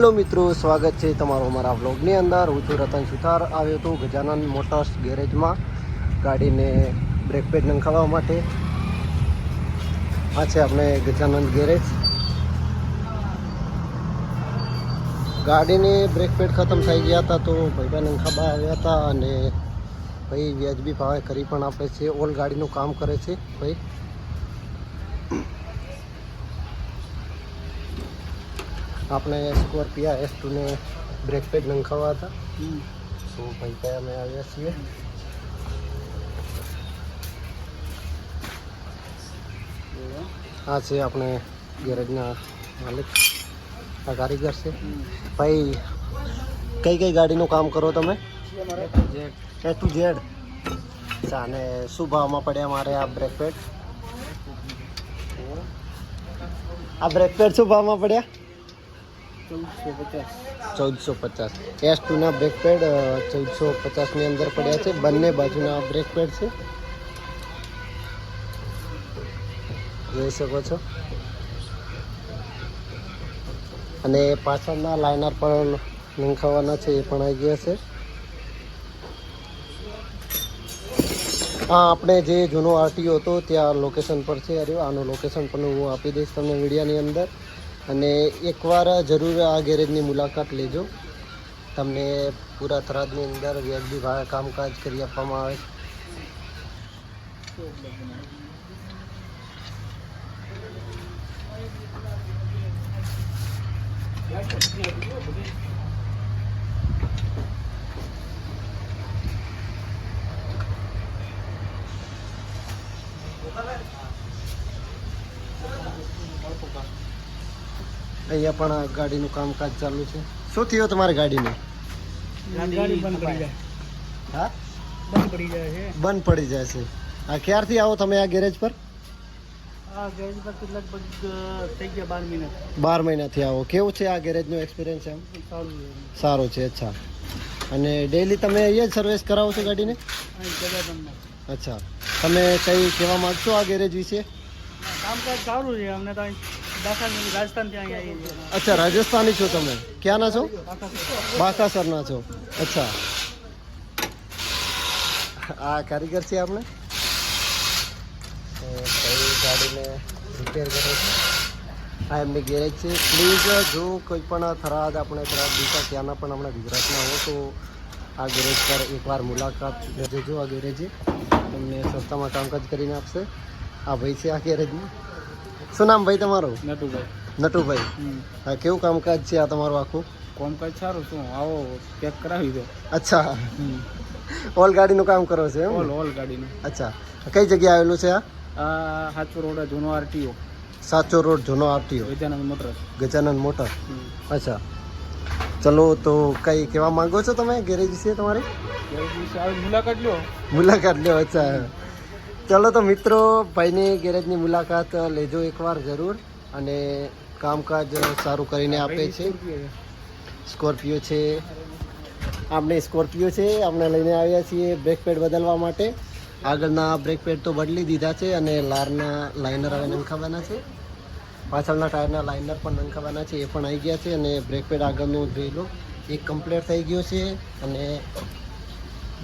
Hello મિત્રો, સ્વાગત છે તમારો અમારા વ્લોગની અંદર. હું છું રતન સુથાર. આવ્યો હતો ગજાનન મોટર્સ ગેરેજમાં ગાડીને બ્રેક પેડ નંખાવવા માટે. આ છે આપણે ગજાનંદ ગેરેજ. ગાડીની બ્રેક પેડ ખતમ થઈ ગયા હતા તો ભાઈબા નંખાવા આવ્યા હતા અને ભાઈ વ્યાજબી ભાવે કરી પણ આપે છે. ઓલ ગાડીનું કામ કરે છે ભાઈ. આપણે સ્કોર્પિયા S2 ને બ્રેક પેડ નંખાવા હતા તો ભાઈ ત્યાં અમે આવ્યા છીએ. આ છે આપણે ગેરેજના માલિક, આ કારીગર છે ભાઈ. કઈ કઈ ગાડીનું કામ કરો તમે? A to Z. અચ્છા, અને શું ભાવમાં પડ્યા મારે આ બ્રેક પેડ? આ બ્રેક પેડ શું ભાવમાં પડ્યા? 1450. S2 ના બ્રેક પેડ 1450 ની અંદર પડ્યા છે. બંને બાજુના બ્રેક પેડ છે, જોઈ શકો છો. અને પાછળના લાઇનર પણ નંખાવાના છે, એ પણ આવી ગયા છે. હા, આપણે જે જૂનો RTO હતો ત્યાં લોકેશન પર છે. અરે આનું લોકેશન પણ હું આપી દઈશ તમને વિડીયોની અંદર. અને એકવાર જરૂર આ ગેરેજની મુલાકાત લેજો. તમને પૂરા થરાદની અંદર વ્યાજબી ભાવે કામકાજ કરી આપવામાં આવે છે. અહીંયા પણ ગાડીનું કામકાજ ચાલુ છે. શું થયું તમારી ગાડીને? ગાડી બંધ પડી જાય. હા, બંધ પડી જાય છે. બંધ પડી જાય છે. હા, ક્યારથી આવો તમે આ ગેરેજ પર? આ ગેરેજ પર લગભગ થઈ ગયા 12 મહિના. 12 મહિનાથી આવો. કેવું છે આ ગેરેજનો એક્સપિરિયન્સ? એમ સારું છે. સારો છે. અચ્છા, અને ડેઈલી તમે અહીંયા જ સર્વિસ કરાવો છો ગાડીને? અહીં ગજાનંદમાં. અચ્છા, તમે કંઈ કહેવા માગશો આ ગેરેજ વિશે? કામકાજ સારું છે. અમને તો અહીં રાજસ્થાનથી અહીં આવીએ છીએ. અચ્છા, રાજસ્થાની છો તમે? ક્યાંના છો? બાકાસરના છો. અચ્છા, આ કારીગર છે આપણે. કઈ ગાડીને રિપેર કરે છે. આ એમની ગેરેજ છે. પ્લીઝ જો કોઈ પણ થરાદ, આપણે થરાદ દીધા ત્યાંના પણ આપણે ગુજરાતના હો તો આ ગેરેજ પર એકવાર મુલાકાત લેજો. આ ગેરેજે તમને સસ્તામાં કામકાજ કરીને આપશે. આ ભાઈ છે આ ગેરેજમાં. શું નામ ભાઈ તમારું? નટુભાઈ. નટુભાઈ. હા, કેવું કામકાજ છે આ તમારું આખું? કામકાજ સારું. શું આવો પેક કરાવી દો. અચ્છા, ઓલ ગાડીનું કામ કરો છો એમ? ઓલ ગાડીનું. અચ્છા, કઈ જગ્યાએ આવેલું છે આ? સાચો રોડ જૂનો RTO. સાચો રોડ જૂનો RTO Gajanand motors. Gajanand motor. અચ્છા, ચલો તો કઈ કહેવા માંગો છો તમે ગેરેજ વિશે તમારી? ગેરેજ વિશે આવી મુલાકાત લો. મુલાકાત લો. અચ્છા, ચલો તો મિત્રો, ભાઈની ગેરેજની મુલાકાત લેજો એકવાર જરૂર. અને કામકાજ સારું કરીને આપે છે. સ્કોર્પિયો છે, આપણે સ્કોર્પિયો છે, આપણે લઈને આવ્યા છીએ બ્રેક પેડ બદલવા માટે. આગળના બ્રેક પેડ તો બદલી દીધા છે અને લારના લાઇનર હવે નંખાવાના છે. પાછળના ટાયરના લાઇનર પણ નંખાવાના છે, એ પણ આવી ગયા છે. અને બ્રેક પેડ આગળનું જોઈ લો, એક કમ્પ્લીટ થઈ ગયો છે અને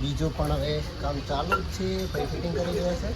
બીજો પણ હવે કામ ચાલુ જ છે. ભાઈ ફિટિંગ કરી રહ્યા છે.